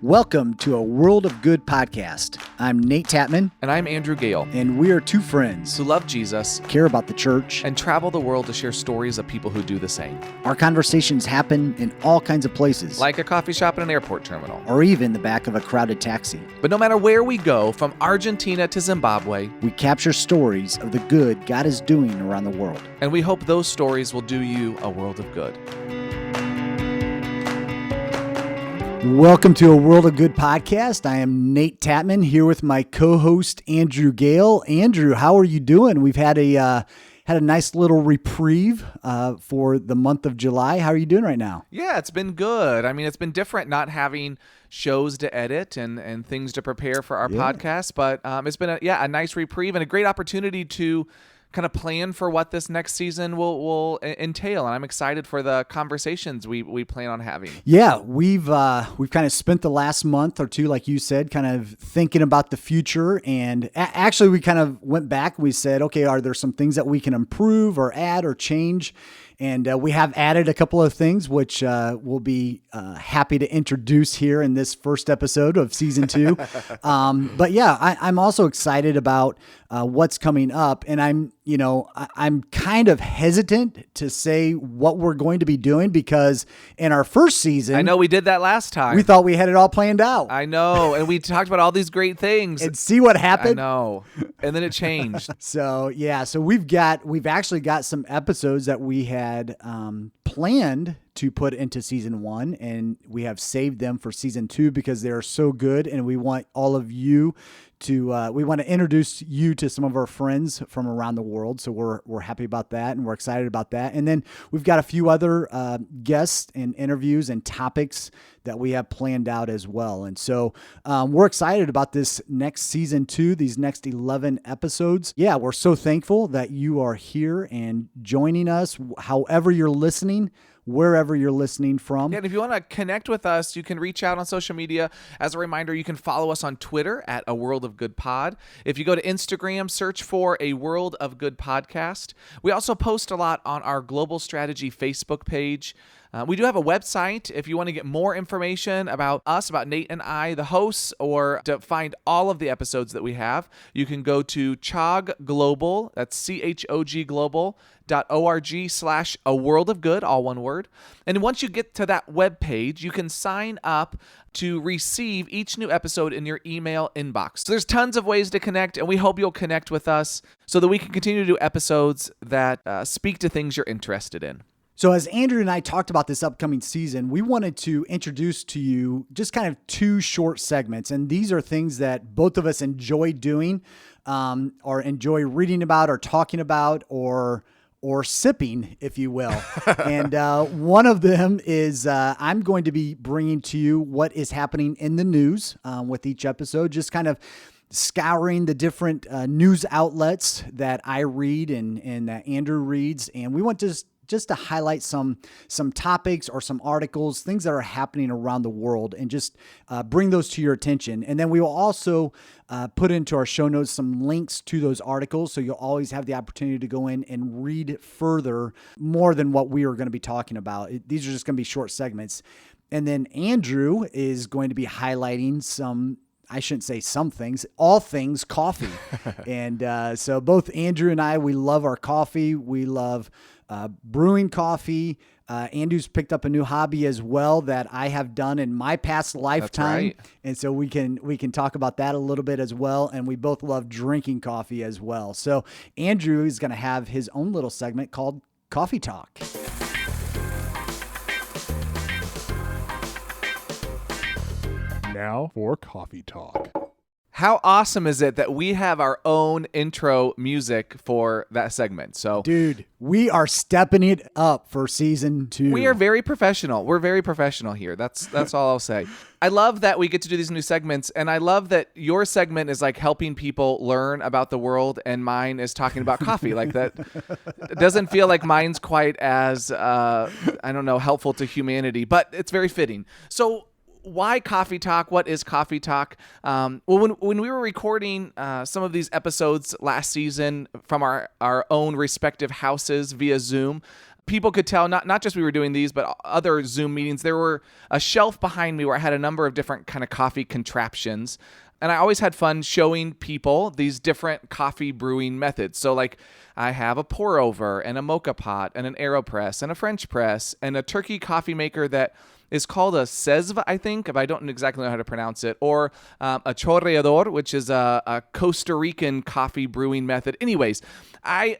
Welcome to a World of Good podcast. I'm Nate Tatman. And I'm Andrew Gale. And we are two friends who love Jesus, care about the church, and travel the world to share stories of people who do the same. Our conversations happen in all kinds of places. Like a coffee shop and an airport terminal. Or even the back of a crowded taxi. But no matter where we go, from Argentina to Zimbabwe, we capture stories of the good God is doing around the world. And we hope those stories will do you a world of good. Welcome to a World of Good podcast. I am Nate Tatman here with my co-host Andrew Gale. Andrew, how are you doing? We've had a nice little reprieve for the month of July. How are you doing right now? Yeah, it's been good. I mean, it's been different not having shows to edit and things to prepare for our podcast, but it's been a nice reprieve and a great opportunity to kind of plan for what this next season will entail, and I'm excited for the conversations we plan on having. Yeah, we've kind of spent the last month or two, like you said, kind of thinking about the future, and actually we kind of went back and we said, okay, are there some things that we can improve or add or change? And we have added a couple of things, which we'll be happy to introduce here in this first episode of season 2. But yeah, I'm also excited about what's coming up, and I'm kind of hesitant to say what we're going to be doing because in our first season, I know we did that last time. We thought we had it all planned out. I know, and we talked about all these great things. And see what happened? I know, and then it changed. So we've actually got some episodes that we had planned to put into season 1, and we have saved them for season 2 because they are so good, and we want all of you to we want to introduce you to some of our friends from around the world. So we're happy about that, and we're excited about that. And then we've got a few other guests and interviews and topics that we have planned out as well. And so we're excited about this next season 2, these next 11 episodes. Yeah, we're so thankful that you are here and joining us, however you're listening, wherever you're listening from. Yeah, and if you want to connect with us, you can reach out on social media. As a reminder, you can follow us on Twitter at A World of Good Pod. If you go to Instagram, search for A World of Good Podcast. We also post a lot on our Global Strategy Facebook page. We do have a website if you want to get more information about us, about Nate and I, the hosts, or to find all of the episodes that we have. You can go to CHOG Global, that's CHOG Global.org/A World of Good, all one word. And once you get to that web page, you can sign up to receive each new episode in your email inbox. So there's tons of ways to connect, and we hope you'll connect with us so that we can continue to do episodes that speak to things you're interested in. So as Andrew and I talked about this upcoming season, we wanted to introduce to you just kind of 2 short segments. And these are things that both of us enjoy doing or enjoy reading about or talking about or sipping, if you will. And one of them is I'm going to be bringing to you what is happening in the news with each episode, just kind of scouring the different news outlets that I read and that Andrew reads. And we want to just to highlight some topics or some articles, things that are happening around the world, and just bring those to your attention. And then we will also put into our show notes some links to those articles, so you'll always have the opportunity to go in and read further more than what we are going to be talking about. These are just going to be short segments. And then Andrew is going to be highlighting all things coffee. And so both Andrew and I, we love our coffee. We love brewing coffee. Andrew's picked up a new hobby as well that I have done in my past lifetime. That's right. And so we can talk about that a little bit as well. And we both love drinking coffee as well. So Andrew is going to have his own little segment called Coffee Talk. Now for Coffee Talk. How awesome is it that we have our own intro music for that segment? So, dude, we are stepping it up for season 2. We are very professional. We're very professional here. That's all I'll say. I love that we get to do these new segments, and I love that your segment is like helping people learn about the world, and mine is talking about coffee. Like that, it doesn't feel like mine's quite as helpful to humanity, but it's very fitting. So, why Coffee Talk? What is Coffee Talk? Well, when we were recording some of these episodes last season from our own respective houses via Zoom, people could tell, not just we were doing these, but other Zoom meetings, there were a shelf behind me where I had a number of different kind of coffee contraptions. And I always had fun showing people these different coffee brewing methods. So like I have a pour over and a mocha pot and an AeroPress and a French press and a turkey coffee maker that is called a sezv, I think, if I don't exactly know how to pronounce it, or a chorreador, which is a Costa Rican coffee brewing method. Anyways, I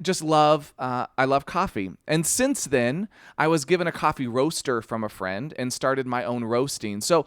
just love coffee. And since then, I was given a coffee roaster from a friend and started my own roasting. So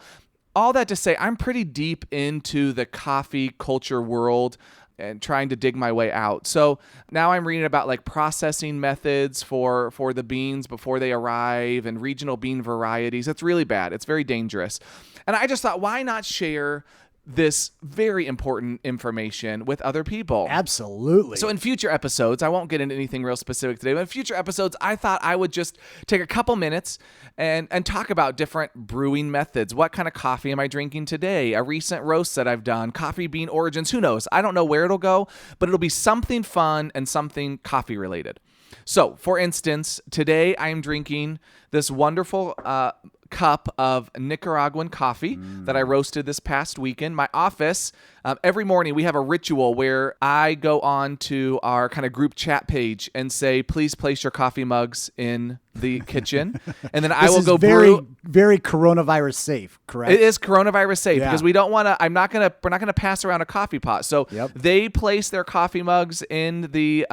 all that to say, I'm pretty deep into the coffee culture world and trying to dig my way out. So now I'm reading about like processing methods for the beans before they arrive and regional bean varieties. It's really bad. It's very dangerous. And I just thought, why not share this very important information with other people? Absolutely. So in future episodes, I won't get into anything real specific today, but in future episodes, I thought I would just take a couple minutes and talk about different brewing methods. What kind of coffee am I drinking today? A recent roast that I've done, coffee bean origins, who knows? I don't know where it'll go, but it'll be something fun and something coffee related. So for instance, today I am drinking this wonderful cup of Nicaraguan coffee that I roasted this past weekend. My office, every morning we have a ritual where I go on to our kind of group chat page and say, please place your coffee mugs in the kitchen. And then I will go brew. Very coronavirus safe, correct? It is coronavirus safe because we don't want to, we're not going to pass around a coffee pot. So they place their coffee mugs in the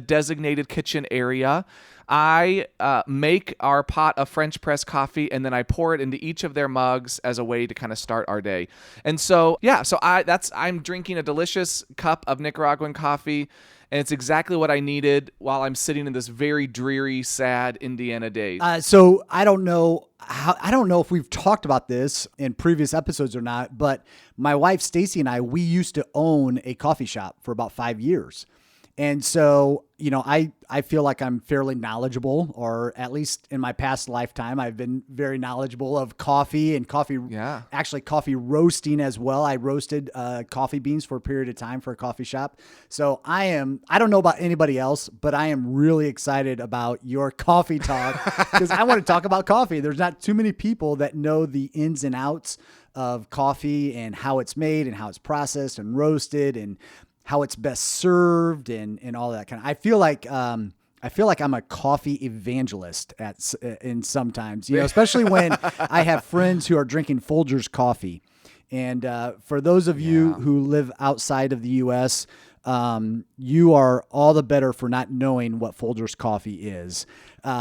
designated kitchen area. I make our pot of French press coffee and then I pour it into each of their mugs as a way to kind of start our day. And so, I'm drinking a delicious cup of Nicaraguan coffee, and it's exactly what I needed while I'm sitting in this very dreary, sad Indiana day. So I don't know if we've talked about this in previous episodes or not, but my wife Stacy and we used to own a coffee shop for about 5 years. And so, I feel like I'm fairly knowledgeable, or at least in my past lifetime, I've been very knowledgeable of coffee and actually coffee roasting as well. I roasted coffee beans for a period of time for a coffee shop. So I don't know about anybody else, but I am really excited about your coffee talk because I want to talk about coffee. There's not too many people that know the ins and outs of coffee and how it's made and how it's processed and roasted and how it's best served and all that kind of. I feel like I'm a coffee evangelist in sometimes, especially when I have friends who are drinking Folgers coffee. And for those of you who live outside of the U.S., you are all the better for not knowing what Folgers coffee is.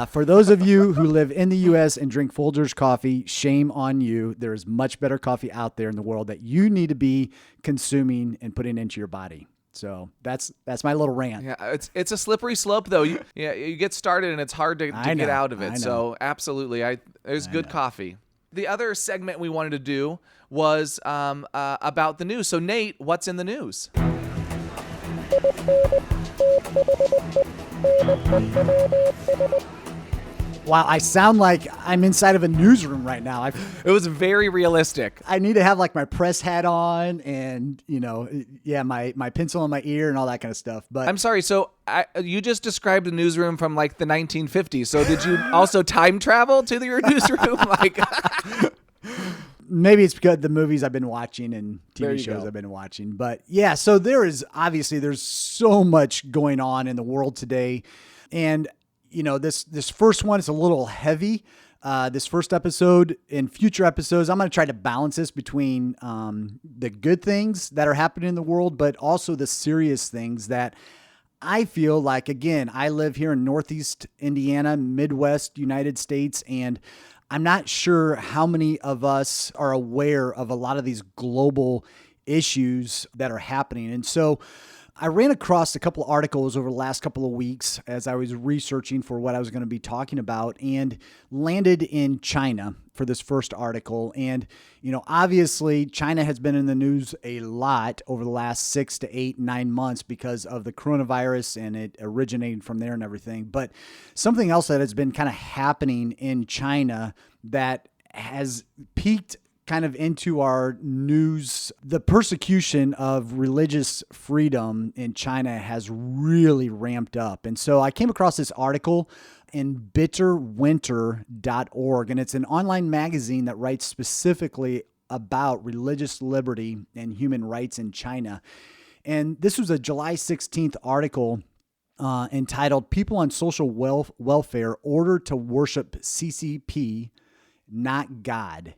For those of you who live in the U.S. and drink Folgers coffee, shame on you. There is much better coffee out there in the world that you need to be consuming and putting into your body. So that's my little rant. Yeah, it's a slippery slope though. You get started and it's hard to get out of it. So absolutely, there's good coffee. The other segment we wanted to do was about the news. So Nate, what's in the news? Wow, I sound like I'm inside of a newsroom right now. It was very realistic. I need to have like my press hat on and, my pencil in my ear and all that kind of stuff. But I'm sorry. So you just described a newsroom from like the 1950s. So did you also time travel to your newsroom? Maybe it's because the movies I've been watching and TV shows I've been watching. But yeah, so there's so much going on in the world today. And this first one is a little heavy. This first episode. In future episodes, I'm going to try to balance this between the good things that are happening in the world, but also the serious things that I feel like, again, I live here in Northeast Indiana, Midwest United States, and I'm not sure how many of us are aware of a lot of these global issues that are happening. And so I ran across a couple of articles over the last couple of weeks as I was researching for what I was going to be talking about and landed in China for this first article. And, obviously China has been in the news a lot over the last 6 to 8, 9 months because of the coronavirus and it originating from there and everything. But something else that has been kind of happening in China that has piqued kind of into our news, the persecution of religious freedom in China has really ramped up. And so I came across this article in bitterwinter.org, and it's an online magazine that writes specifically about religious liberty and human rights in China. And this was a July 16th article entitled "People on Social Welfare Ordered to Worship CCP, Not God."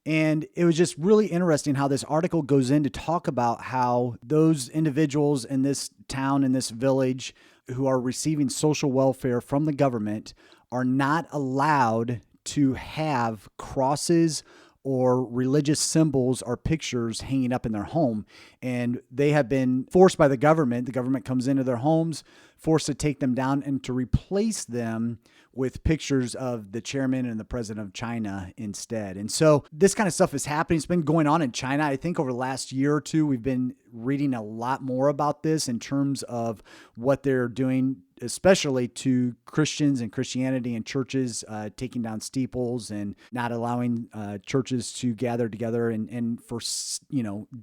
And it was just really interesting how this article goes in to talk about how those individuals in this town, in this village, who are receiving social welfare from the government are not allowed to have crosses or religious symbols or pictures hanging up in their home. And they have been forced by the government. The government comes into their homes, forced to take them down and to replace them with pictures of the chairman and the president of China instead. And so this kind of stuff is happening. It's been going on in China. I think over the last year or two, we've been reading a lot more about this in terms of what they're doing, especially to Christians and Christianity and churches, taking down steeples and not allowing churches to gather together. And for,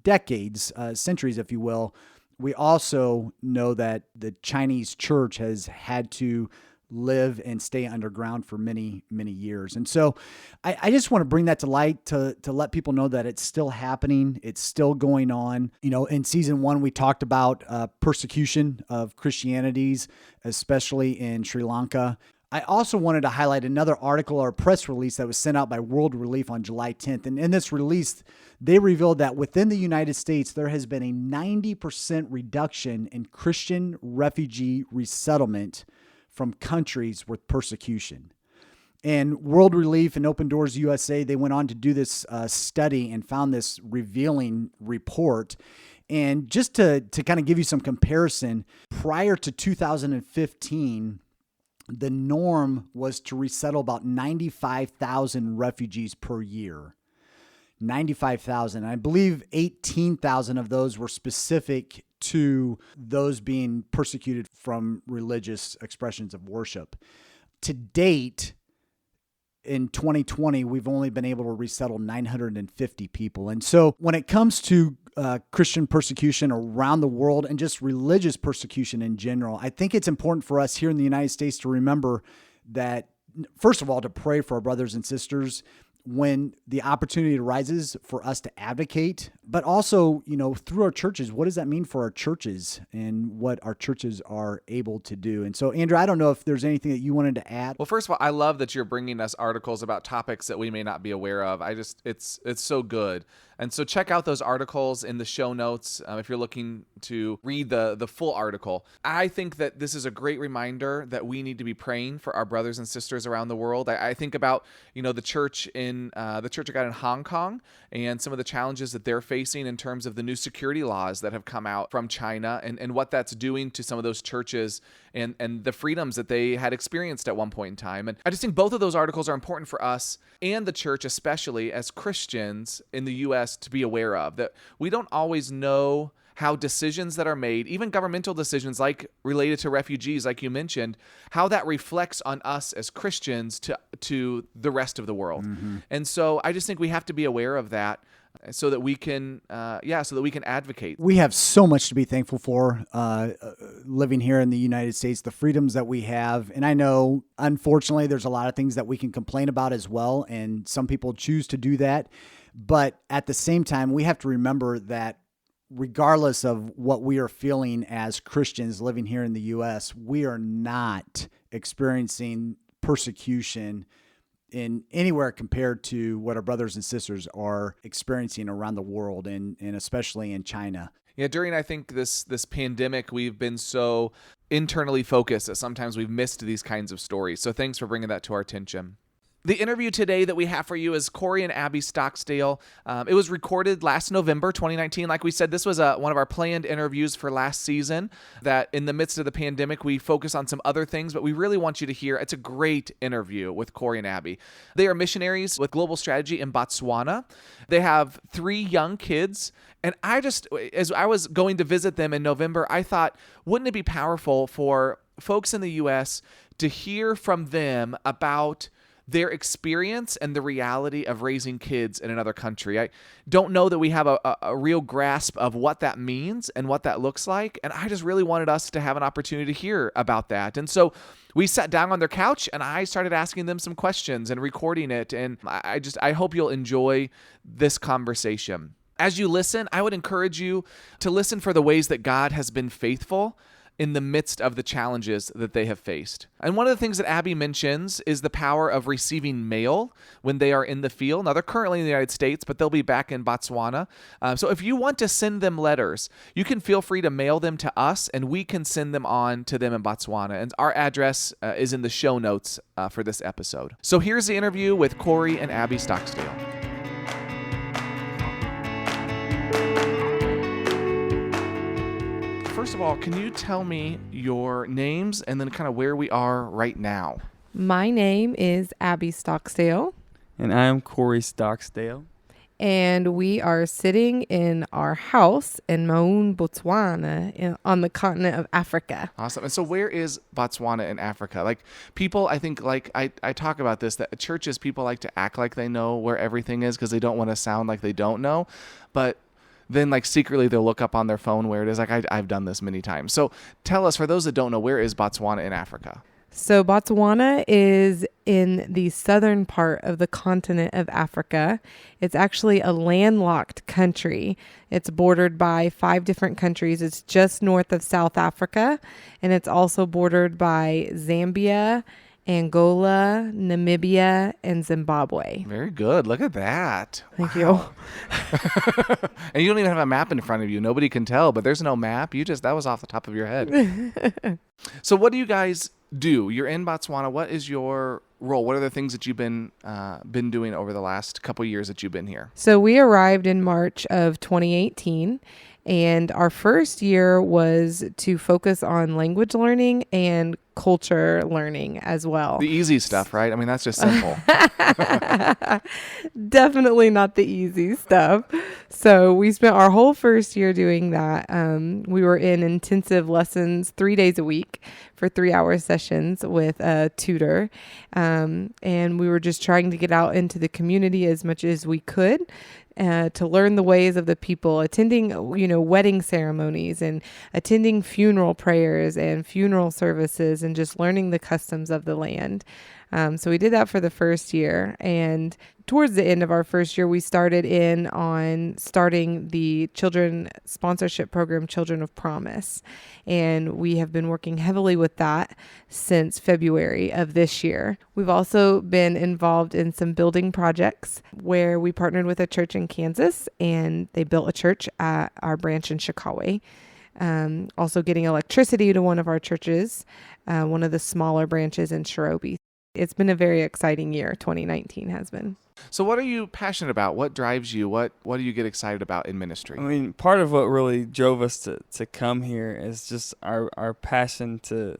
decades, centuries, if you will, we also know that the Chinese church has had to live and stay underground for many, many years. And so I just want to bring that to light to let people know that it's still happening. It's still going on. In season 1, we talked about persecution of Christianities, especially in Sri Lanka. I also wanted to highlight another article or press release that was sent out by World Relief on July 10th. And in this release, they revealed that within the United States, there has been a 90% reduction in Christian refugee resettlement from countries with persecution. And World Relief and Open Doors USA, they went on to do this study and found this revealing report. And just to kind of give you some comparison, prior to 2015, the norm was to resettle about 95,000 refugees per year. 95,000. I believe 18,000 of those were specific to those being persecuted from religious expressions of worship. To date, in 2020, we've only been able to resettle 950 people. And so when it comes to Christian persecution around the world and just religious persecution in general, I think it's important for us here in the United States to remember that, first of all, to pray for our brothers and sisters when the opportunity arises for us to advocate, but also, through our churches, what does that mean for our churches and what our churches are able to do? And so, Andrew, I don't know if there's anything that you wanted to add. Well, first of all, I love that you're bringing us articles about topics that we may not be aware of. It's so good. And so check out those articles in the show notes if you're looking to read the full article. I think that this is a great reminder that we need to be praying for our brothers and sisters around the world. I think about, the church of God in Hong Kong and some of the challenges that they're facing in terms of the new security laws that have come out from China and what that's doing to some of those churches and the freedoms that they had experienced at one point in time. And I just think both of those articles are important for us and the church, especially as Christians in the U.S., to be aware of, that we don't always know how decisions that are made, even governmental decisions like related to refugees, like you mentioned, how that reflects on us as Christians to the rest of the world. Mm-hmm. And so I just think we have to be aware of that so that we can, advocate. We have so much to be thankful for living here in the United States, the freedoms that we have. And I know, unfortunately, there's a lot of things that we can complain about as well. And some people choose to do that. But at the same time, we have to remember that regardless of what we are feeling as Christians living here in the U.S., we are not experiencing persecution in anywhere compared to what our brothers and sisters are experiencing around the world and especially in China. Yeah, during, I think, this pandemic, we've been so internally focused that sometimes we've missed these kinds of stories. So thanks for bringing that to our attention. The interview today that we have for you is Corey and Abby Stocksdale. It was recorded last November 2019. Like we said, this was one of our planned interviews for last season, that in the midst of the pandemic, we focus on some other things, but we really want you to hear. It's a great interview with Corey and Abby. They are missionaries with global strategy in Botswana. They have 3 young kids. And as I was going to visit them in November, I thought, wouldn't it be powerful for folks in the U.S. to hear from them about their experience and the reality of raising kids in another country. I don't know that we have a real grasp of what that means and what that looks like. And I just really wanted us to have an opportunity to hear about that. And so we sat down on their couch and I started asking them some questions and recording it. And I hope you'll enjoy this conversation. As you listen, I would encourage you to listen for the ways that God has been faithful in the midst of the challenges that they have faced. And one of the things that Abby mentions is the power of receiving mail when they are in the field. Now, they're currently in the United States, but they'll be back in Botswana. So if you want to send them letters, you can feel free to mail them to us, and we can send them on to them in Botswana. And our address is in the show notes for this episode. So here's the interview with Corey and Abby Stocksdale. First of all, can you tell me your names and then kind of where we are right now? My name is Abby Stocksdale. And I am Corey Stocksdale. And we are sitting in our house in Maun, Botswana, on the continent of Africa. Awesome. And so where is Botswana in Africa? Like people, I think I talk about this, that at churches, people like to act like they know where everything is because they don't want to sound like they don't know. But then like secretly they'll look up on their phone where it is. Like I've done this many times. So tell us, for those that don't know, where is Botswana in Africa? So Botswana is in the southern part of the continent of Africa. It's actually a landlocked country. It's bordered by 5 different countries. It's just north of South Africa, and it's also bordered by Zambia, Angola, Namibia, and Zimbabwe. Very good. Look at that. Thank you. And you don't even have a map in front of you. Nobody can tell, but there's no map. That was off the top of your head. So what do you guys do? You're in Botswana. What is your role? What are the things that you've been doing over the last couple of years that you've been here? So we arrived in March of 2018. And our first year was to focus on language learning and culture learning as well. The easy stuff, right? I mean, that's just simple. Definitely not the easy stuff. So we spent our whole first year doing that. We were in intensive lessons 3 days a week for 3-hour sessions with a tutor. And we were just trying to get out into the community as much as we could. To learn the ways of the people, attending, wedding ceremonies and attending funeral prayers and funeral services and just learning the customs of the land. So we did that for the first year. And towards the end of our first year, we started starting the children sponsorship program, Children of Promise. And we have been working heavily with that since February of this year. We've also been involved in some building projects where we partnered with a church in Kansas, and they built a church at our branch in Chicago. Also getting electricity to one of our churches, one of the smaller branches in Shirobi. It's been a very exciting year. 2019 has been. So what are you passionate about? What drives you? What do you get excited about in ministry? I mean, part of what really drove us to come here is just our passion to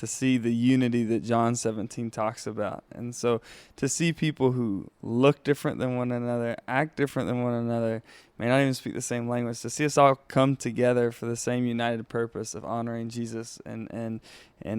see the unity that John 17 talks about. And so to see people who look different than one another, act different than one another, may not even speak the same language, to see us all come together for the same united purpose of honoring Jesus and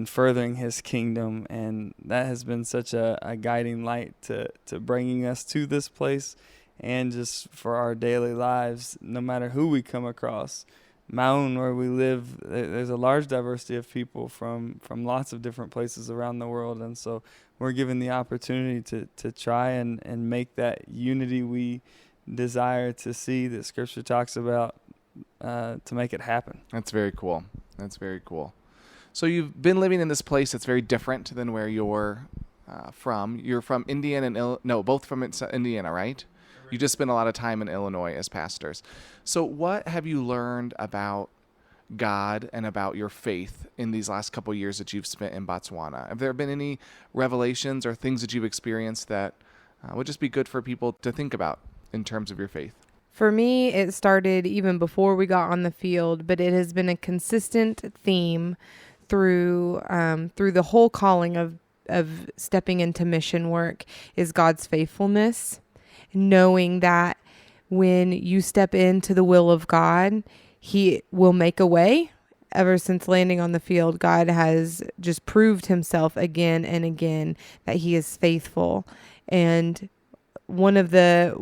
furthering his kingdom. And that has been such a guiding light to bringing us to this place and just for our daily lives, no matter who we come across. Maun, where we live, there's a large diversity of people from lots of different places around the world. And so we're given the opportunity to try and make that unity we desire to see that Scripture talks about to make it happen. That's very cool. That's very cool. So you've been living in this place that's very different than where you're from. You're from Indiana and both from Indiana, right? You just spent a lot of time in Illinois as pastors. So what have you learned about God and about your faith in these last couple of years that you've spent in Botswana? Have there been any revelations or things that you've experienced that would just be good for people to think about in terms of your faith? For me, it started even before we got on the field, but it has been a consistent theme through the whole calling of stepping into mission work is God's faithfulness. Knowing that when you step into the will of God, he will make a way ever since landing on the field, God has just proved himself again and again that he is faithful. And one of the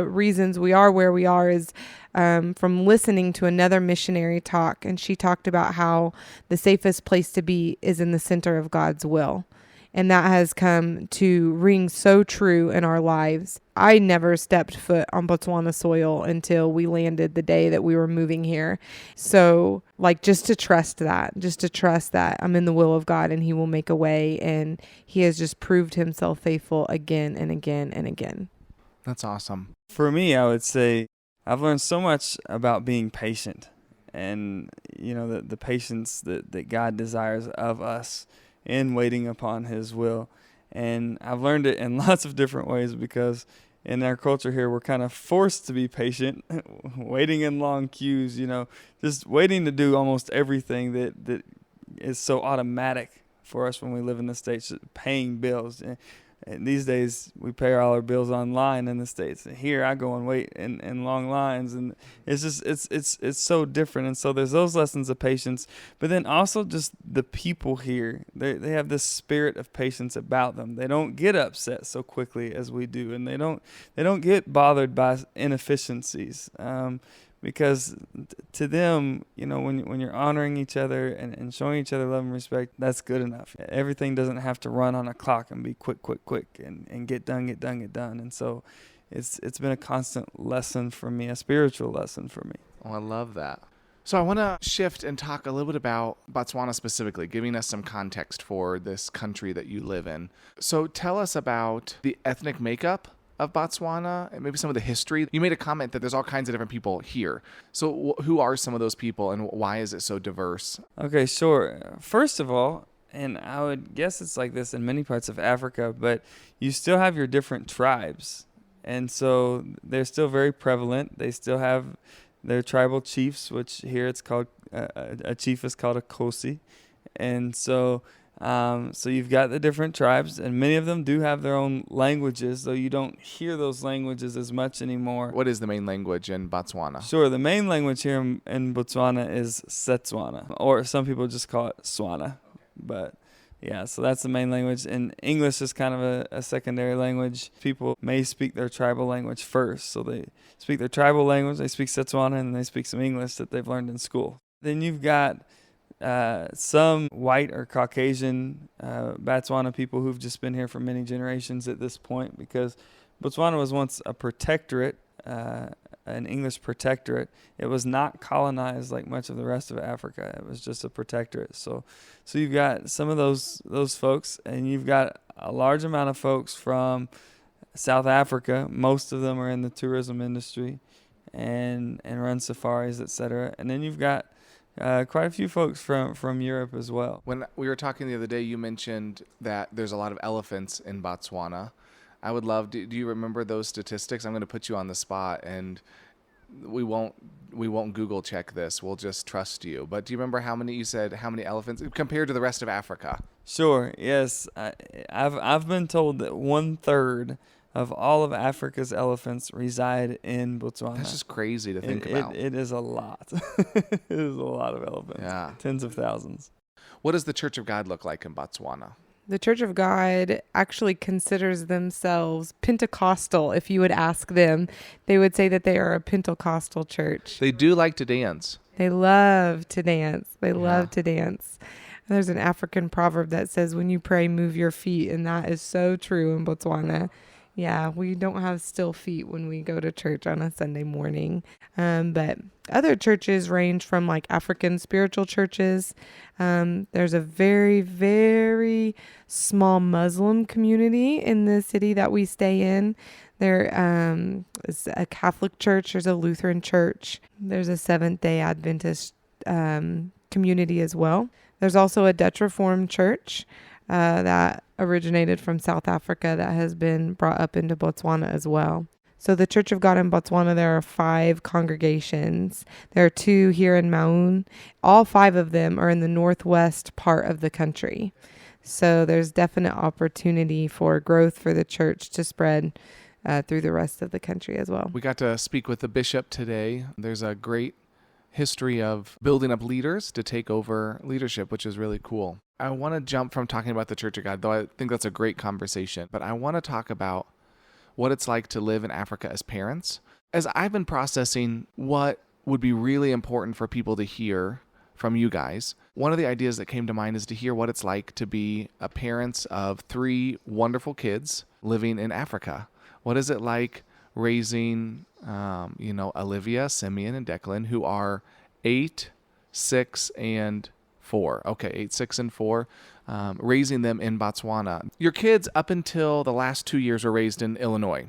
reasons we are where we are is from listening to another missionary talk, and she talked about how the safest place to be is in the center of God's will. And that has come to ring so true in our lives. I never stepped foot on Botswana soil until we landed the day that we were moving here. So just to trust that I'm in the will of God and he will make a way. And he has just proved himself faithful again and again and again. That's awesome. For me, I would say I've learned so much about being patient and, the patience that God desires of us in waiting upon his will. And I've learned it in lots of different ways because in our culture here, we're kind of forced to be patient, waiting in long queues, just waiting to do almost everything that is so automatic for us when we live in the States, paying bills. And these days, we pay all our bills online in the States. And here, I go and wait in long lines, and it's just it's so different. And so there's those lessons of patience, but then also just the people here. They have this spirit of patience about them. They don't get upset so quickly as we do, and they don't get bothered by inefficiencies. Because to them, when you're honoring each other and showing each other love and respect, that's good enough. Everything doesn't have to run on a clock and be quick, and get done. And so it's been a constant lesson for me, a spiritual lesson for me. Oh, I love that. So I want to shift and talk a little bit about Botswana specifically, giving us some context for this country that you live in. So tell us about the ethnic makeup of Botswana and maybe some of the history. You made a comment that there's all kinds of different people here. So who are some of those people and why is it so diverse? Okay, sure. First of all, and I would guess it's like this in many parts of Africa, but you still have your different tribes. And so they're still very prevalent. They still have their tribal chiefs, which here it's called, a chief is called a Kosi. And so you've got the different tribes, and many of them do have their own languages, though you don't hear those languages as much anymore. What is the main language in Botswana? Sure, the main language here in Botswana is Setswana, or some people just call it Swana. But yeah, so that's the main language, and English is kind of a secondary language. People may speak their tribal language first, so they speak their tribal language, they speak Setswana, and they speak some English that they've learned in school. Then you've got some white or Caucasian Botswana people who've just been here for many generations at this point, because Botswana was once a protectorate, an English protectorate. It was not colonized like much of the rest of Africa. It was just a protectorate. So you've got some of those folks, and you've got a large amount of folks from South Africa. Most of them are in the tourism industry and run safaris, etc. And then you've got quite a few folks from Europe as well. When we were talking the other day, you mentioned that there's a lot of elephants in Botswana. I would love, do you remember those statistics? I'm going to put you on the spot, and we won't Google check this. We'll just trust you. But do you remember how many elephants compared to the rest of Africa? Sure. Yes. I've been told that 1/3 of all of Africa's elephants reside in Botswana. That's just crazy to think about. It is a lot. It is a lot of elephants. Yeah. Tens of thousands. What does the Church of God look like in Botswana? The Church of God actually considers themselves Pentecostal. If you would ask them, they would say that they are a Pentecostal church. They do like to dance. They love to dance. Love to dance. There's an African proverb that says, when you pray, move your feet. And that is so true in Botswana. Yeah, we don't have still feet when we go to church on a Sunday morning. But other churches range from like African spiritual churches. There's a very, very small Muslim community in the city that we stay in. There is a Catholic church. There's a Lutheran church. There's a Seventh-day Adventist community as well. There's also a Dutch Reformed church that originated from South Africa that has been brought up into Botswana as well. So the Church of God in Botswana, there are 5 congregations. There are 2 here in Maun. All 5 of them are in the northwest part of the country. So there's definite opportunity for growth for the church to spread through the rest of the country as well. We got to speak with the bishop today. There's a great history of building up leaders to take over leadership, which is really cool. I want to jump from talking about the Church of God, though I think that's a great conversation, but I want to talk about what it's like to live in Africa as parents. As I've been processing what would be really important for people to hear from you guys, one of the ideas that came to mind is to hear what it's like to be a parents of 3 wonderful kids living in Africa. What is it like raising, Olivia, Simeon, and Declan, who are 8, 6, and 4. Okay, 8, 6, and 4, raising them in Botswana. Your kids, up until the last 2 years, were raised in Illinois.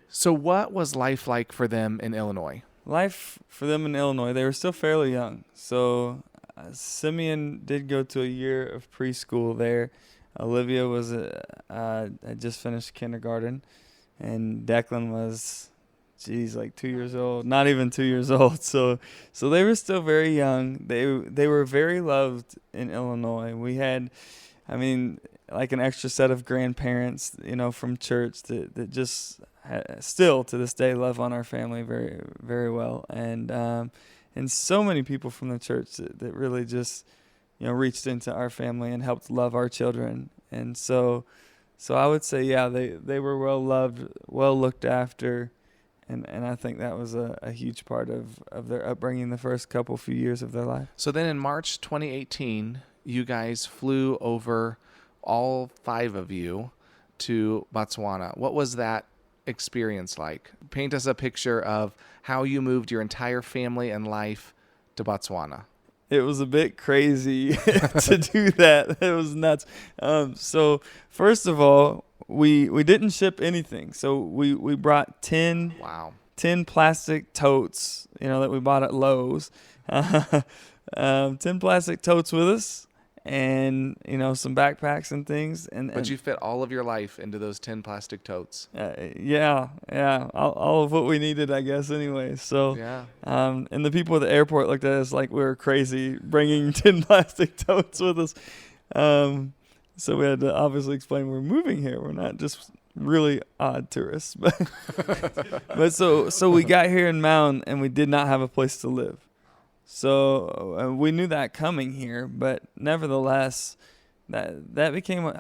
So what was life like for them in Illinois? Life for them in Illinois, they were still fairly young. So Simeon did go to a year of preschool there. Olivia was had just finished kindergarten, and Declan was, like 2 years old, not even 2 years old. So they were still very young. They were very loved in Illinois. We had, like an extra set of grandparents, from church that just still to this day love on our family very, very well. And so many people from the church that really just, reached into our family and helped love our children. And so I would say, yeah, they were well loved, well looked after. And I think that was a huge part of their upbringing the first few years of their life. So then in March 2018, you guys flew over, all 5 of you, to Botswana. What was that experience like? Paint us a picture of how you moved your entire family and life to Botswana. It was a bit crazy to do that. It was nuts. So first of all, we didn't ship anything. So we brought 10 plastic totes, that we bought at Lowe's. 10 plastic totes with us, and some backpacks and things. But you fit all of your life into those 10 plastic totes. Yeah, all of what we needed, I guess. Anyway, so yeah. And the people at the airport looked at us like we were crazy bringing 10 plastic totes with us. So we had to obviously explain we're moving here. We're not just really odd tourists, but so we got here in Mound and we did not have a place to live. So we knew that coming here, but nevertheless, that became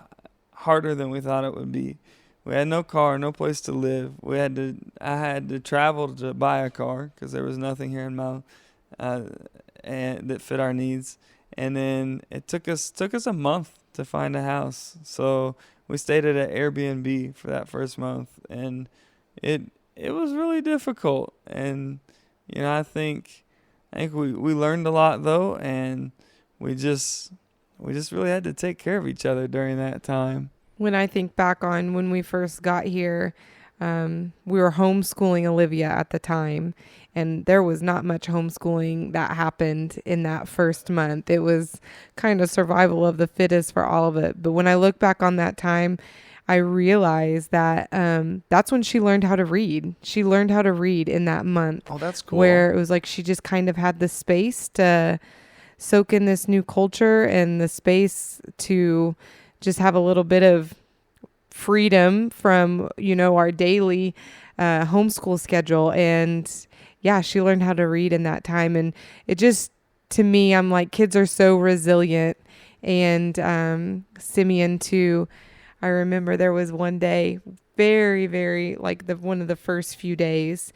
harder than we thought it would be. We had no car, no place to live. I had to travel to buy a car because there was nothing here in Mount and that fit our needs. And then it took us a month to find a house. So we stayed at an Airbnb for that first month, and it was really difficult. And I think we learned a lot though, and we just really had to take care of each other during that time. When I think back on when we first got here, we were homeschooling Olivia at the time, and there was not much homeschooling that happened in that first month. It was kind of survival of the fittest for all of it. But when I look back on that time, I realized that that's when she learned how to read. She learned how to read in that month. Oh, that's cool. Where it was like she just kind of had the space to soak in this new culture and the space to just have a little bit of freedom from, our daily homeschool schedule. And yeah, she learned how to read in that time. And it just, to me, I'm like, kids are so resilient. And Simeon too. I remember there was one day, very, very, one of the first few days.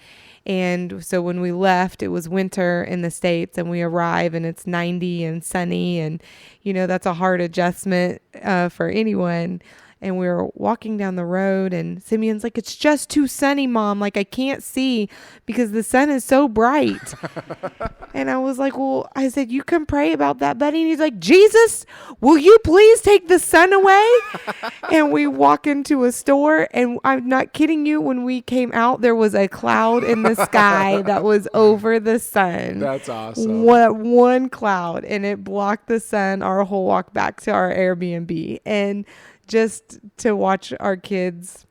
And so when we left, it was winter in the States, and we arrive and it's 90 and sunny. And, that's a hard adjustment for anyone. And we were walking down the road, and Simeon's like, "It's just too sunny, Mom. I can't see because the sun is so bright." And I was like, "Well," I said, "you can pray about that, buddy." And he's like, "Jesus, will you please take the sun away?" And we walk into a store, and I'm not kidding you. When we came out, there was a cloud in the sky that was over the sun. That's awesome. One cloud, and it blocked the sun our whole walk back to our Airbnb. And just to watch our kids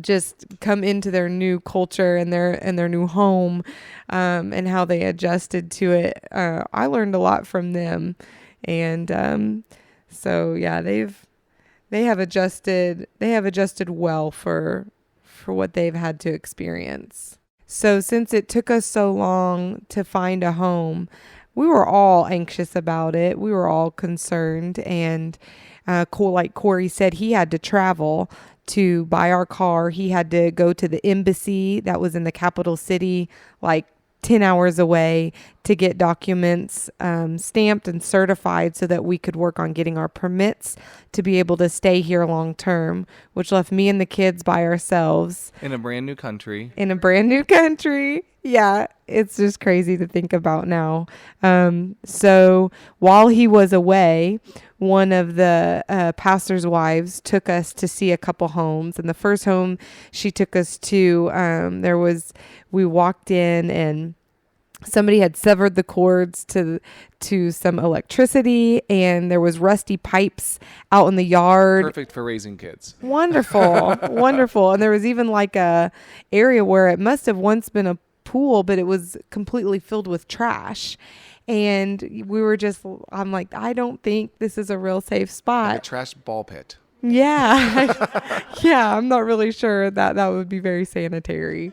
just come into their new culture and their new home, and how they adjusted to it. I learned a lot from them. And so yeah, they have adjusted well for what they've had to experience. So since it took us so long to find a home, we were all anxious about it. We were all concerned. And like Corey said, he had to travel to buy our car. He had to go to the embassy that was in the capital city, like 10 hours away, to get documents stamped and certified so that we could work on getting our permits to be able to stay here long term, which left me and the kids by ourselves. In a brand new country. Yeah, it's just crazy to think about now. So while he was away, one of the pastor's wives took us to see a couple homes. And the first home she took us to, we walked in and somebody had severed the cords to some electricity, and there was rusty pipes out in the yard. Perfect for raising kids. Wonderful. Wonderful. And there was even like a area where it must have once been a pool, but it was completely filled with trash. And I'm like, I don't think this is a real safe spot. Like a trash ball pit. Yeah. Yeah, I'm not really sure that would be very sanitary.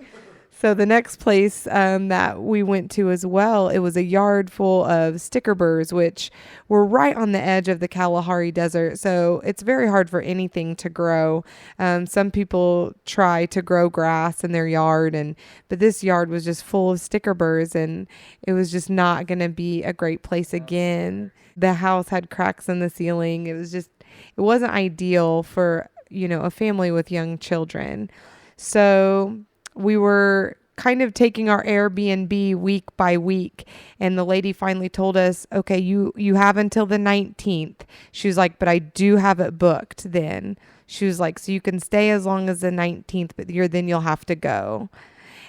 So the next place that we went to as well, it was a yard full of sticker burrs, which were right on the edge of the Kalahari Desert. So it's very hard for anything to grow. Some people try to grow grass in their yard, but this yard was just full of sticker burrs, and it was just not going to be a great place again. The house had cracks in the ceiling. It wasn't ideal for, a family with young children. So we were kind of taking our Airbnb week by week, and the lady finally told us, okay, you have until the 19th. She was like, but I do have it booked then. She was like, so you can stay as long as the 19th, but then you'll have to go.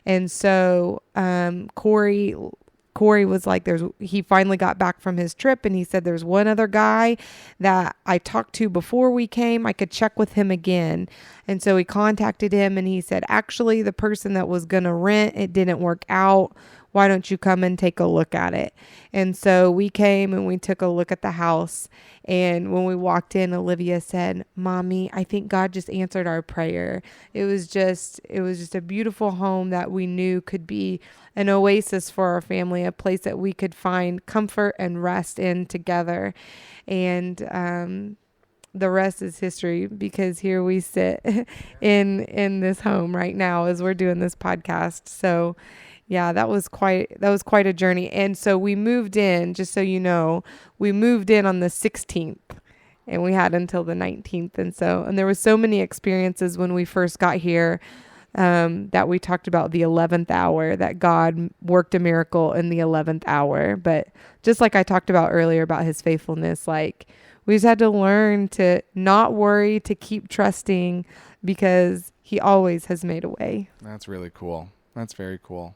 And so Corey was like, he finally got back from his trip, and he said, there's one other guy that I talked to before we came. I could check with him again. And so he contacted him, and he said, actually, the person that was going to rent, it didn't work out. Why don't you come and take a look at it? And so we came and we took a look at the house. And when we walked in, Olivia said, Mommy, I think God just answered our prayer. It was just a beautiful home that we knew could be an oasis for our family, a place that we could find comfort and rest in together. And the rest is history, because here we sit in this home right now as we're doing this podcast. So yeah, that was quite a journey. And so we moved in, just so you know, we moved in on the 16th, and we had until the 19th. And there was so many experiences when we first got here, that we talked about the 11th hour, that God worked a miracle in the 11th hour. But just like I talked about earlier about his faithfulness, like we just had to learn to not worry, to keep trusting, because he always has made a way. That's really cool. That's very cool.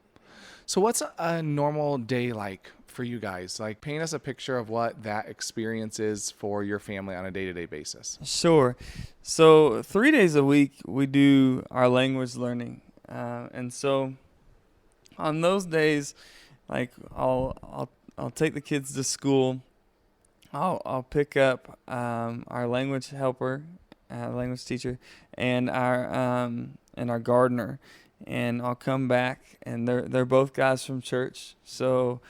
So what's a normal day like for you guys? Like, paint us a picture of what that experience is for your family on a day-to-day basis. Sure. So 3 days a week we do our language learning, and so on those days, like I'll take the kids to school. I'll pick up our language helper, language teacher, and our gardener. And I'll come back, and they're both guys from church, so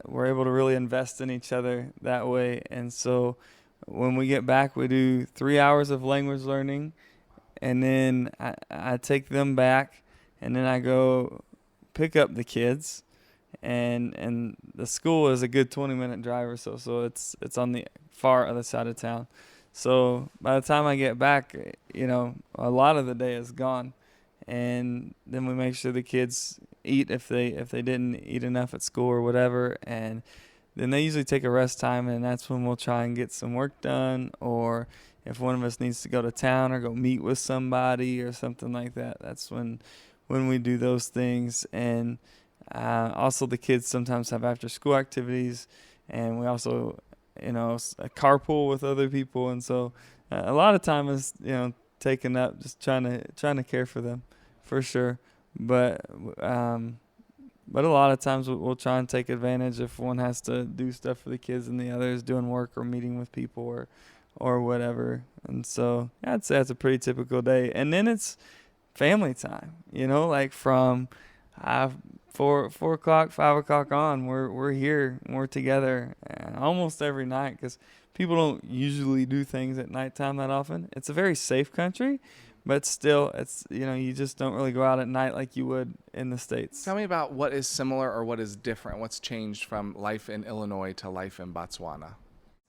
we're able to really invest in each other that way. And so when we get back, we do 3 hours of language learning, and then I take them back, and then I go pick up the kids, and the school is a good 20-minute drive or so it's on the far other side of town. So by the time I get back, a lot of the day is gone. And then we make sure the kids eat if they didn't eat enough at school or whatever, and then they usually take a rest time, and that's when we'll try and get some work done, or if one of us needs to go to town or go meet with somebody or something like that, that's when we do those things. And also the kids sometimes have after school activities, and we also a carpool with other people, and so a lot of time is taken up just trying to care for them, for sure. But a lot of times we'll try and take advantage if one has to do stuff for the kids and the other is doing work or meeting with people or whatever. And so I'd say it's a pretty typical day. And then it's family time, like from 4 o'clock, 5 o'clock on, we're here, we're together almost every night, because people don't usually do things at nighttime that often. It's a very safe country, but still, it's, you just don't really go out at night like you would in the States. Tell me about what is similar or what is different. What's changed from life in Illinois to life in Botswana?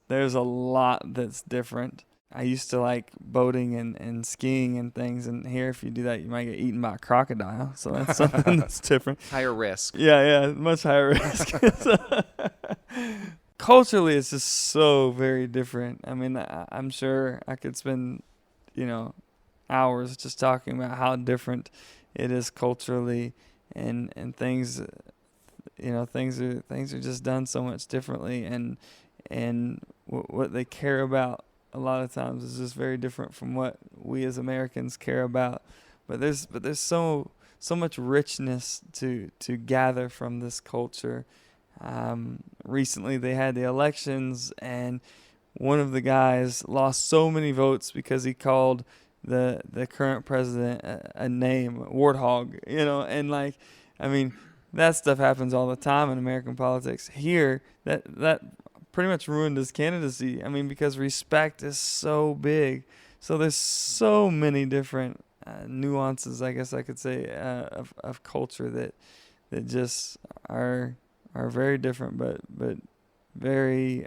There's a lot that's different. I used to like boating and skiing and things, and here, if you do that, you might get eaten by a crocodile. So that's something that's different. Higher risk. Yeah, much higher risk. Culturally, it's just so very different. I mean, I'm sure I could spend, hours just talking about how different it is culturally, and things, things are just done so much differently, and what they care about a lot of times is just very different from what we as Americans care about. But there's so much richness to gather from this culture. Recently they had the elections, and one of the guys lost so many votes because he called the current president a name, warthog, and that stuff happens all the time in American politics. Here, that pretty much ruined his candidacy. Because respect is so big. So there's so many different nuances, I guess I could say, of culture that just are very different, but very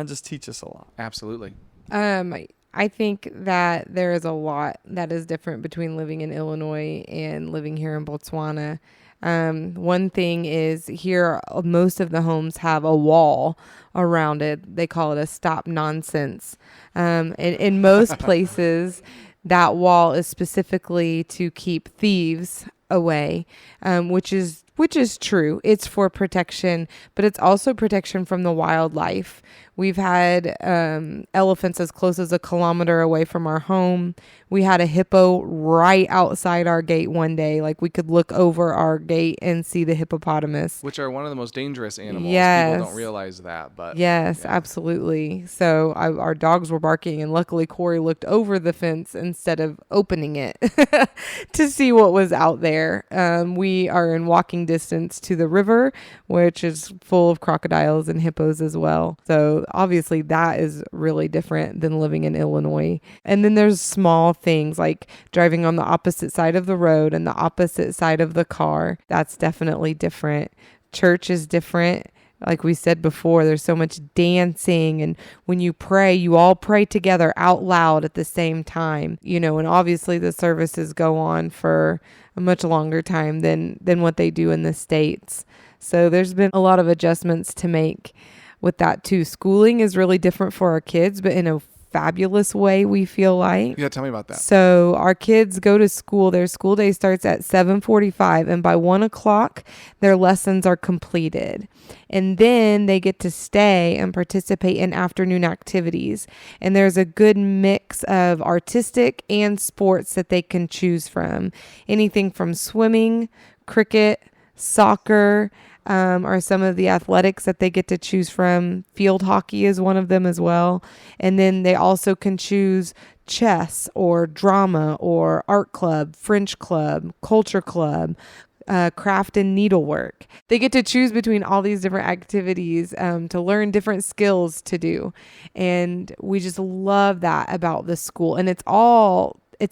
just teach us a lot. Absolutely. I think that there is a lot that is different between living in Illinois and living here in Botswana. One thing is here, most of the homes have a wall around it. They call it a stop nonsense. In most places, that wall is specifically to keep thieves away, which is true. It's for protection, but it's also protection from the wildlife. We've had elephants as close as 1 kilometer away from our home. We had a hippo right outside our gate one day. Like, we could look over our gate and see the hippopotamus. Which are one of the most dangerous animals. Yes. People don't realize that, but yes, yeah. Absolutely. So our dogs were barking, and luckily Corey looked over the fence instead of opening it to see what was out there. We are in walking distance to the river, which is full of crocodiles and hippos as well. So obviously that is really different than living in Illinois. And then there's small things like driving on the opposite side of the road and the opposite side of the car. That's definitely different. Church is different. Like we said before, there's so much dancing, and when you pray, you all pray together out loud at the same time, and obviously the services go on for a much longer time than what they do in the States. So there's been a lot of adjustments to make with that too. Schooling is really different for our kids, but in a fabulous way, we feel like. Yeah, tell me about that. So our kids go to school. Their school day starts at 7:45, and by 1 o'clock, their lessons are completed. And then they get to stay and participate in afternoon activities. And there's a good mix of artistic and sports that they can choose from. Anything from swimming, cricket, soccer, are some of the athletics that they get to choose from. Field hockey is one of them as well. And then they also can choose chess or drama or art club, French club, culture club, craft and needlework. They get to choose between all these different activities to learn different skills to do. And we just love that about the school. And it's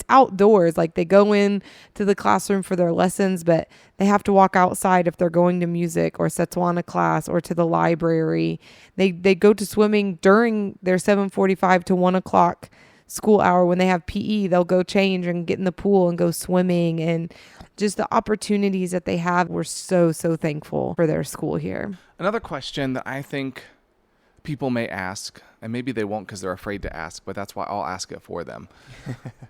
outdoors. Like, they go in to the classroom for their lessons, but they have to walk outside if they're going to music or Setswana class or to the library. They go to swimming during their 7:45 to 1 o'clock school hour. When they have PE, they'll go change and get in the pool and go swimming, and just the opportunities that they have. We're so thankful for their school here. Another question that I think people may ask, and maybe they won't because they're afraid to ask, but that's why I'll ask it for them.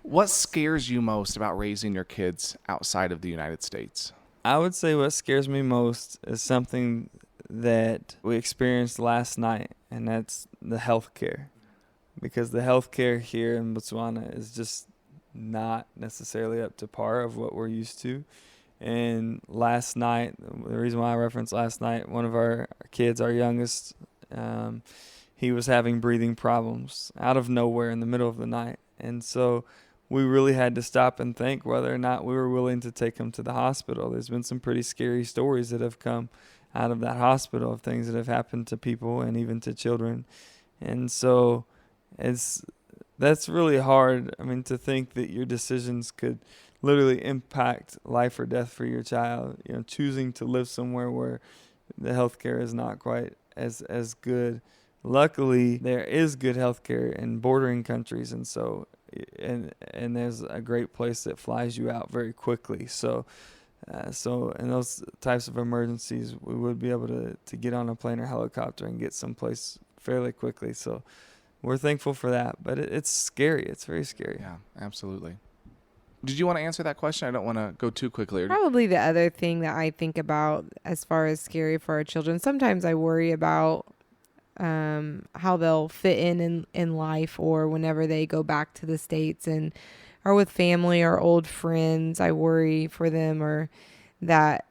What scares you most about raising your kids outside of the United States? I would say what scares me most is something that we experienced last night, and that's the healthcare. Because the healthcare here in Botswana is just not necessarily up to par of what we're used to. And last night, the reason why I referenced last night, one of our kids, our youngest, he was having breathing problems out of nowhere in the middle of the night. And so we really had to stop and think whether or not we were willing to take him to the hospital. There's been some pretty scary stories that have come out of that hospital of things that have happened to people and even to children. And so that's really hard. I mean, to think that your decisions could literally impact life or death for your child, choosing to live somewhere where the healthcare is not quite as good. Luckily, there is good healthcare in bordering countries, and so and there's a great place that flies you out very quickly. So in those types of emergencies, we would be able to get on a plane or helicopter and get someplace fairly quickly. So we're thankful for that, but it's scary. It's very scary. Yeah, absolutely. Did you want to answer that question? I don't want to go too quickly. Probably the other thing that I think about as far as scary for our children, sometimes I worry about how they'll fit in life, or whenever they go back to the States and are with family or old friends. I worry for them, or that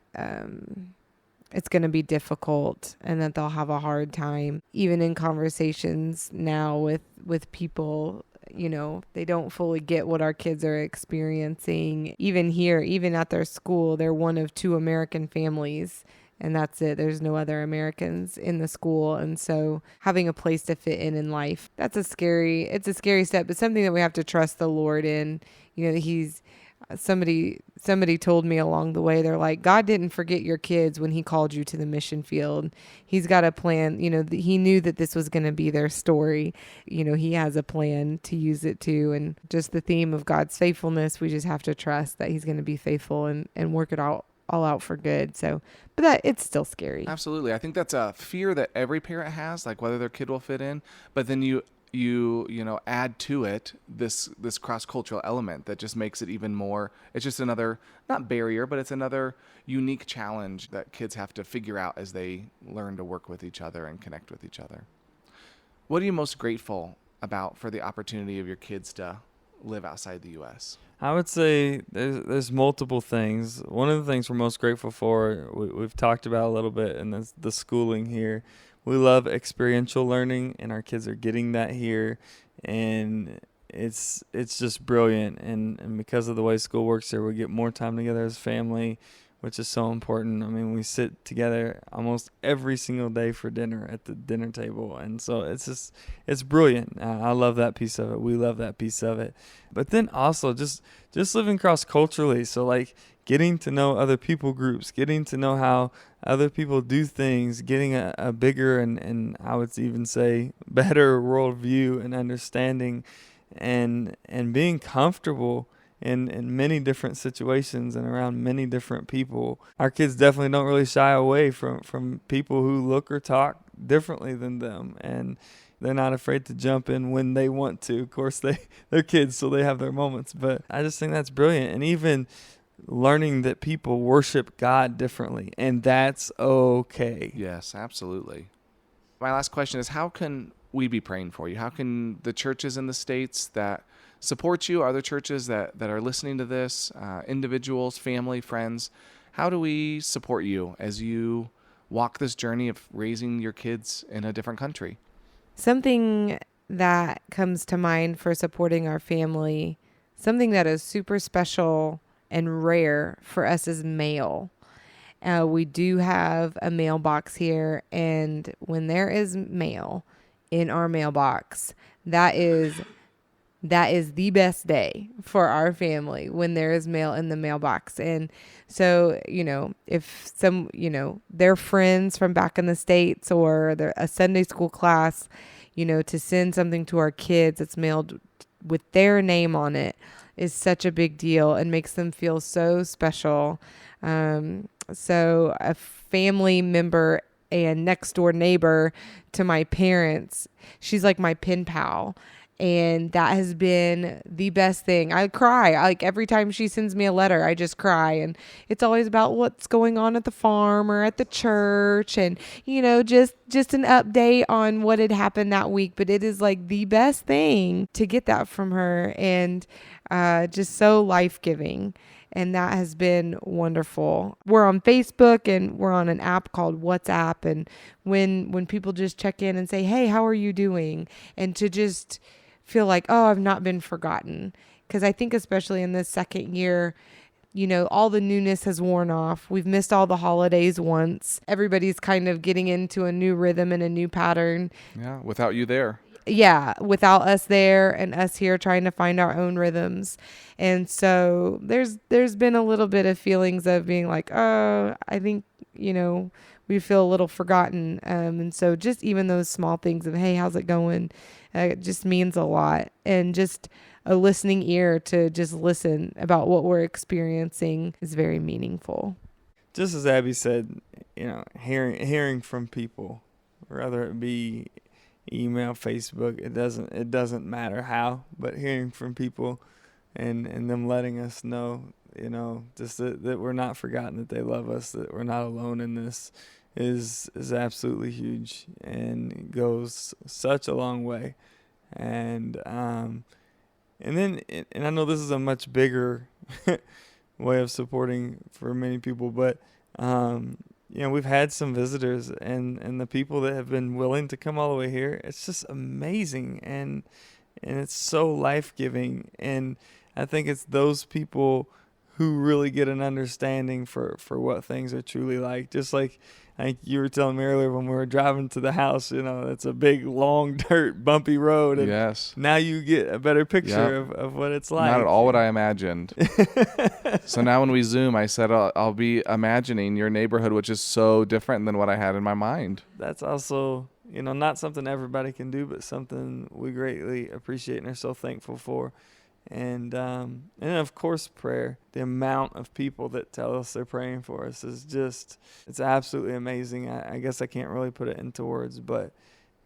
it's going to be difficult and that they'll have a hard time. Even in conversations now with people, they don't fully get what our kids are experiencing. Even here, even at their school, they're one of 2 American families, and that's it. There's no other Americans in the school. And so having a place to fit in life, it's a scary step, but something that we have to trust the Lord in. Somebody told me along the way, they're like, God didn't forget your kids when he called you to the mission field. He's got a plan. He knew that this was going to be their story. He has a plan to use it too. And just the theme of God's faithfulness, we just have to trust that he's going to be faithful and work it all out for good. So, but that it's still scary. Absolutely. I think that's a fear that every parent has, like whether their kid will fit in, but then you add to it this cross-cultural element that just makes it even more. It's just another, not barrier, but it's another unique challenge that kids have to figure out as they learn to work with each other and connect with each other. What are you most grateful about for the opportunity of your kids to live outside the U.S.? I would say there's multiple things. One of the things we're most grateful for, we've talked about a little bit, and that's the schooling here. We love experiential learning, and our kids are getting that here, and it's just brilliant. And because of the way school works here, we get more time together as a family, which is so important. I mean, we sit together almost every single day for dinner at the dinner table, and so it's brilliant. I love that piece of it. We love that piece of it. But then also just living cross-culturally, so like getting to know other people groups, getting to know how other people do things, getting a bigger and I would even say better worldview and understanding, and being comfortable in many different situations and around many different people. Our kids definitely don't really shy away from people who look or talk differently than them, and they're not afraid to jump in when they want to. Of course, they're kids, so they have their moments, but I just think that's brilliant. And even learning that people worship God differently, and that's okay. Yes, absolutely. My last question is, how can we be praying for you? How can the churches in the States that support you, other churches that are listening to this, individuals, family, friends, how do we support you as you walk this journey of raising your kids in a different country? Something that comes to mind for supporting our family, something that is super special and rare for us is mail. We do have a mailbox here, and when there is mail in our mailbox, that is the best day for our family, when there is mail in the mailbox. And so, if their friends from back in the States, or a Sunday school class, to send something to our kids that's mailed with their name on it is such a big deal and makes them feel so special. So a family member and next door neighbor to my parents, she's like my pen pal. And that has been the best thing. I cry. Like every time she sends me a letter, I just cry. And it's always about what's going on at the farm or at the church. And, just an update on what had happened that week. But it is like the best thing to get that from her. And just so life-giving. And that has been wonderful. We're on Facebook, and we're on an app called WhatsApp. And when people just check in and say, hey, how are you doing? And to just feel like, oh, I've not been forgotten, Because I think especially in this second year, all the newness has worn off. We've missed all the holidays once. Everybody's kind of getting into a new rhythm and a new pattern. Yeah, without you there. Yeah, without us there and us here trying to find our own rhythms. And so there's been a little bit of feelings of being like, oh, I think, we feel a little forgotten. And so just even those small things of, hey, how's it going? It just means a lot. And just a listening ear to just listen about what we're experiencing is very meaningful. Just as Abby said, hearing from people, whether it be email, Facebook, it doesn't matter how, but hearing from people and them letting us know, just that we're not forgotten, that they love us, that we're not alone in this is absolutely huge and goes such a long way. And then I know this is a much bigger way of supporting for many people, but we've had some visitors and the people that have been willing to come all the way here. It's just amazing and it's so life-giving. And I think it's those people who really get an understanding for what things are truly like. Just like you were telling me earlier when we were driving to the house, it's a big, long, dirt, bumpy road. And yes. Now you get a better picture of what it's like. Not at all what I imagined. So now when we Zoom, I said I'll be imagining your neighborhood, which is so different than what I had in my mind. That's also, not something everybody can do, but something we greatly appreciate and are so thankful for. And of course, prayer. The amount of people that tell us they're praying for us is just, it's absolutely amazing. I guess I can't really put it into words, but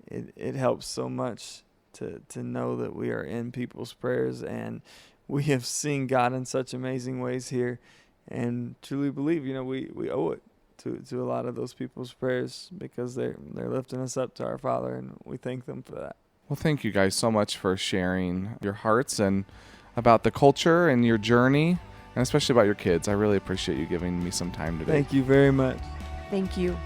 it helps so much to know that we are in people's prayers, and we have seen God in such amazing ways here, and truly believe, we owe it to a lot of those people's prayers, because they're lifting us up to our Father, and we thank them for that. Well, thank you guys so much for sharing your hearts and about the culture and your journey, and especially about your kids. I really appreciate you giving me some time today. Thank you very much. Thank you.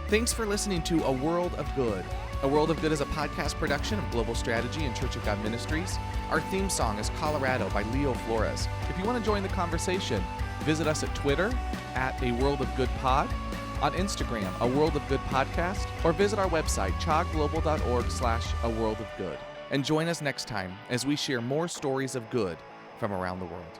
Thanks for listening to A World of Good. A World of Good is a podcast production of Global Strategy and Church of God Ministries. Our theme song is Colorado by Leo Flores. If you want to join the conversation, visit us at Twitter at A World of Good Pod, on Instagram, A World of Good Podcast, or visit our website, chogglobal.org/A World of Good. And join us next time as we share more stories of good from around the world.